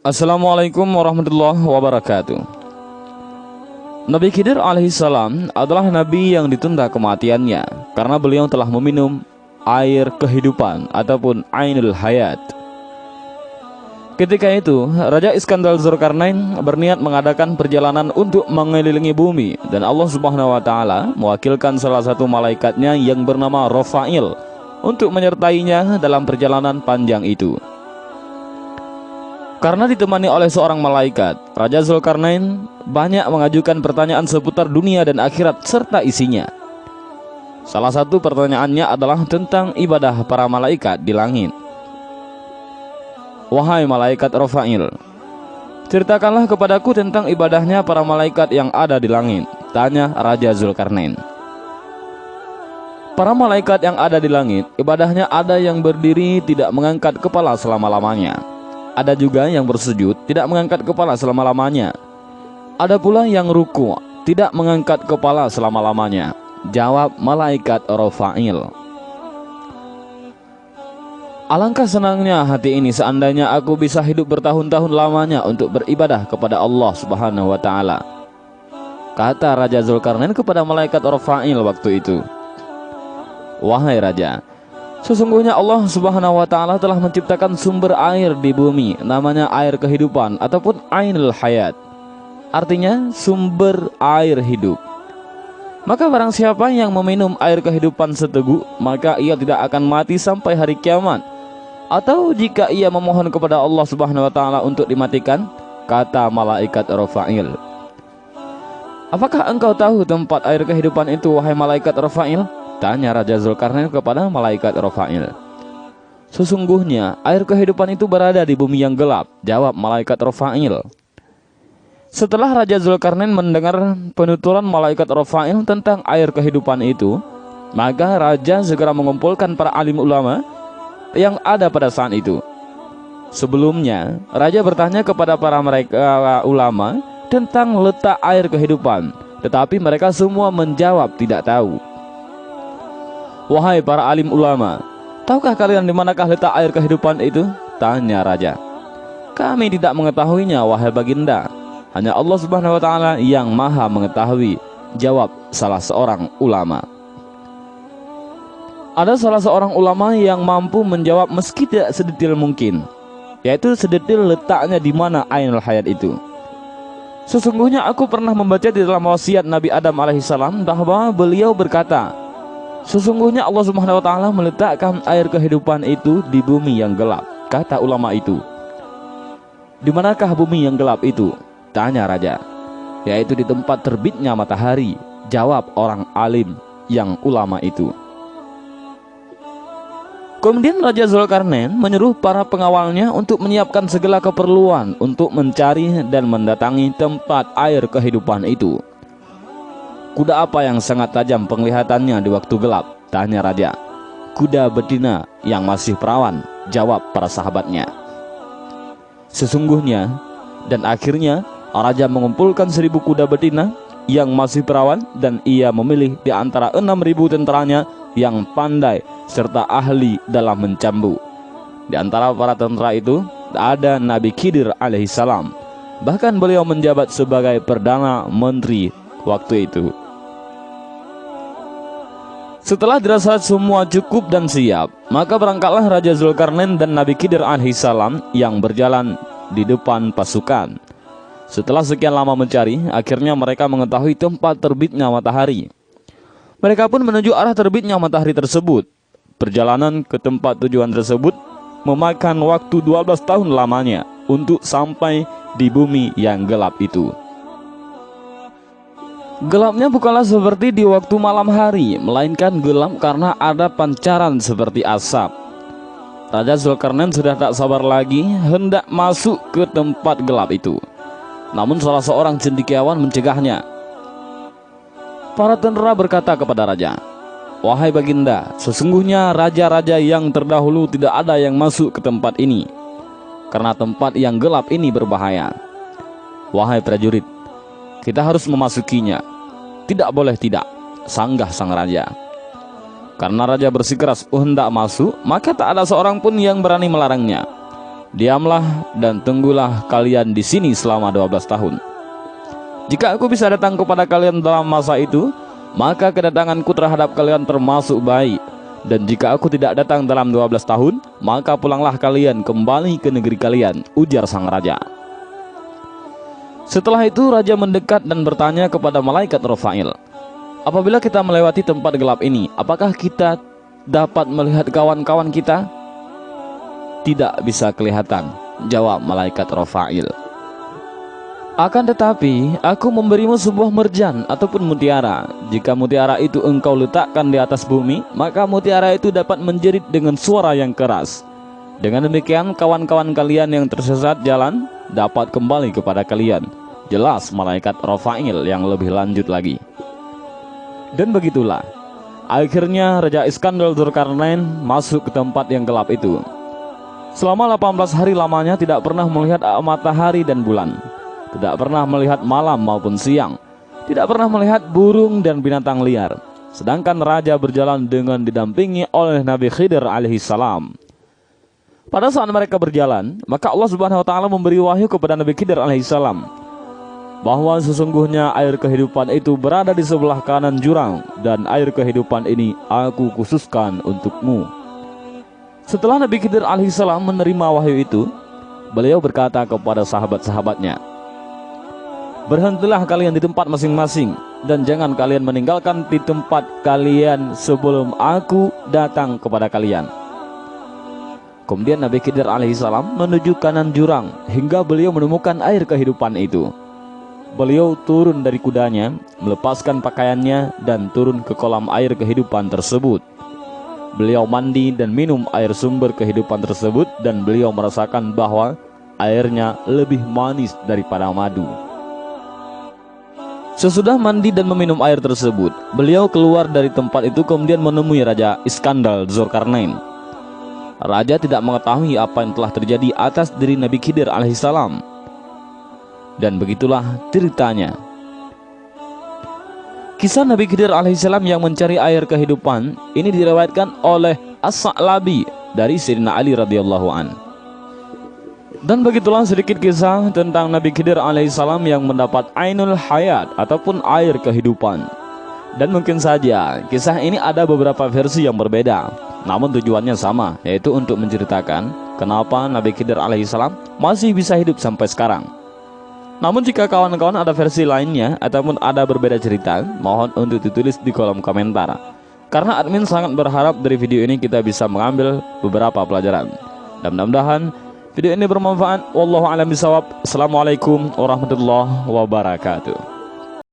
Assalamualaikum warahmatullahi wabarakatuh. Nabi Khidir alaihissalam adalah nabi yang ditunda kematiannya karena beliau telah meminum air kehidupan ataupun ainul hayat. Ketika itu Raja Iskandar Zulkarnain berniat mengadakan perjalanan untuk mengelilingi bumi, dan Allah Subhanahu wa taala mewakilkan salah satu malaikatnya yang bernama Rafail untuk menyertainya dalam perjalanan panjang itu. Karena ditemani oleh seorang malaikat, Raja Zulkarnain banyak mengajukan pertanyaan seputar dunia dan akhirat serta isinya. Salah satu pertanyaannya adalah tentang ibadah para malaikat di langit. Wahai malaikat Rafail, ceritakanlah kepadaku tentang ibadahnya para malaikat yang ada di langit, tanya Raja Zulkarnain. Para malaikat yang ada di langit, ibadahnya ada yang berdiri tidak mengangkat kepala selama-lamanya. Ada juga yang bersujud tidak mengangkat kepala selama-lamanya. Ada pula yang ruku tidak mengangkat kepala selama-lamanya. Jawab malaikat Rafail. Alangkah senangnya hati ini seandainya aku bisa hidup bertahun-tahun lamanya untuk beribadah kepada Allah Subhanahu wa taala, kata Raja Zulkarnain kepada malaikat Rafail waktu itu. Wahai Raja, sesungguhnya Allah Subhanahu wa taala telah menciptakan sumber air di bumi, namanya air kehidupan ataupun ainul hayat. Artinya sumber air hidup. Maka barang siapa yang meminum air kehidupan seteguk, maka ia tidak akan mati sampai hari kiamat. Atau jika ia memohon kepada Allah Subhanahu wa taala untuk dimatikan, kata malaikat Rafail. Apakah engkau tahu tempat air kehidupan itu, wahai malaikat Rafail? Tanya Raja Zulkarnain kepada malaikat Rafail. Sesungguhnya air kehidupan itu berada di bumi yang gelap, jawab malaikat Rafail. Setelah Raja Zulkarnain mendengar penuturan malaikat Rafail tentang air kehidupan itu, maka Raja segera mengumpulkan para alim ulama yang ada pada saat itu. Sebelumnya Raja bertanya kepada para mereka ulama tentang letak air kehidupan, tetapi mereka semua menjawab tidak tahu. Wahai para alim ulama, tahukah kalian di manakah letak air kehidupan itu? Tanya Raja. Kami tidak mengetahuinya, wahai baginda. Hanya Allah Subhanahu wa taala yang maha mengetahui, jawab salah seorang ulama. Ada salah seorang ulama yang mampu menjawab meski tidak sedetil mungkin, yaitu sedetil letaknya di mana ainul hayat itu. Sesungguhnya aku pernah membaca di dalam wasiat Nabi Adam alaihissalam bahwa beliau berkata, sesungguhnya Allah Subhanahu wa taala meletakkan air kehidupan itu di bumi yang gelap, kata ulama itu. Di manakah bumi yang gelap itu? Tanya Raja. Yaitu di tempat terbitnya matahari, jawab orang alim yang ulama itu. Kemudian Raja Zulkarnain menyuruh para pengawalnya untuk menyiapkan segala keperluan untuk mencari dan mendatangi tempat air kehidupan itu. Kuda apa yang sangat tajam penglihatannya di waktu gelap? Tanya Raja. Kuda betina yang masih perawan, jawab para sahabatnya. Sesungguhnya, dan akhirnya Raja mengumpulkan 1000 kuda betina yang masih perawan, dan ia memilih di antara 6.000 tentaranya yang pandai serta ahli dalam mencambu. Di antara para tentara itu ada Nabi Khidir alaihissalam. Bahkan beliau menjabat sebagai Perdana Menteri waktu itu. Setelah dirasa semua cukup dan siap, maka berangkatlah Raja Zulkarnain dan Nabi Khidir alaihissalam yang berjalan di depan pasukan. Setelah sekian lama mencari, akhirnya mereka mengetahui tempat terbitnya matahari. Mereka pun menuju arah terbitnya matahari tersebut. Perjalanan ke tempat tujuan tersebut memakan waktu 12 tahun lamanya untuk sampai di bumi yang gelap itu. Gelapnya bukanlah seperti di waktu malam hari, melainkan gelap karena ada pancaran seperti asap. Raja Zulkarnain sudah tak sabar lagi hendak masuk ke tempat gelap itu. Namun salah seorang cendekiawan mencegahnya. Para tentara berkata kepada Raja, wahai baginda, sesungguhnya raja-raja yang terdahulu tidak ada yang masuk ke tempat ini, karena tempat yang gelap ini berbahaya. Wahai prajurit, kita harus memasukinya. Tidak boleh tidak, sanggah sang raja. Karena raja bersikeras hendak masuk, maka tak ada seorang pun yang berani melarangnya. Diamlah dan tunggulah kalian di sini selama 12 tahun. Jika aku bisa datang kepada kalian dalam masa itu, maka kedatanganku terhadap kalian termasuk baik. Dan jika aku tidak datang dalam 12 tahun, maka pulanglah kalian kembali ke negeri kalian, ujar sang raja. Setelah itu raja mendekat dan bertanya kepada malaikat Rafail, apabila kita melewati tempat gelap ini, apakah kita dapat melihat kawan-kawan kita? Tidak bisa kelihatan, jawab malaikat Rafail. Akan tetapi aku memberimu sebuah merjan ataupun mutiara. Jika mutiara itu engkau letakkan di atas bumi, maka mutiara itu dapat menjerit dengan suara yang keras. Dengan demikian kawan-kawan kalian yang tersesat jalan dapat kembali kepada kalian. Jelas malaikat Rafail yang lebih lanjut lagi. Dan begitulah, akhirnya Raja Iskandar Dzulkarnain masuk ke tempat yang gelap itu. Selama 18 hari lamanya tidak pernah melihat matahari dan bulan, tidak pernah melihat malam maupun siang, tidak pernah melihat burung dan binatang liar. Sedangkan raja berjalan dengan didampingi oleh Nabi Khidir alaihissalam. Pada saat mereka berjalan, maka Allah Subhanahu wa taala memberi wahyu kepada Nabi Khidir alaihissalam bahwa sesungguhnya air kehidupan itu berada di sebelah kanan jurang, dan air kehidupan ini aku khususkan untukmu. Setelah Nabi Khidir alaihissalam menerima wahyu itu, beliau berkata kepada sahabat-sahabatnya, berhentilah kalian di tempat masing-masing, dan jangan kalian meninggalkan di tempat kalian sebelum aku datang kepada kalian. Kemudian Nabi Khidir alaihissalam menuju kanan jurang hingga beliau menemukan air kehidupan itu. Beliau turun dari kudanya, melepaskan pakaiannya, dan turun ke kolam air kehidupan tersebut. Beliau mandi dan minum air sumber kehidupan tersebut, dan beliau merasakan bahwa airnya lebih manis daripada madu. Sesudah mandi dan meminum air tersebut, beliau keluar dari tempat itu kemudian menemui Raja Iskandar Dzulkarnain. Raja tidak mengetahui apa yang telah terjadi atas diri Nabi Khidir alaihissalam. Dan begitulah ceritanya. Kisah Nabi Khidir alaihissalam yang mencari air kehidupan ini diriwayatkan oleh As-Sa'labi dari Sayyidina Ali radhiyallahu an. Dan begitulah sedikit kisah tentang Nabi Khidir alaihissalam yang mendapat Ainul Hayat ataupun air kehidupan. Dan mungkin saja kisah ini ada beberapa versi yang berbeda, namun tujuannya sama, yaitu untuk menceritakan kenapa Nabi Khidir alaihissalam masih bisa hidup sampai sekarang. Namun jika kawan-kawan ada versi lainnya ataupun ada berbeda cerita, mohon untuk ditulis di kolom komentar. Karena admin sangat berharap dari video ini kita bisa mengambil beberapa pelajaran. Dan mudah-mudahan video ini bermanfaat. Wallahu a'lam bishawab. Assalamualaikum warahmatullahi wabarakatuh.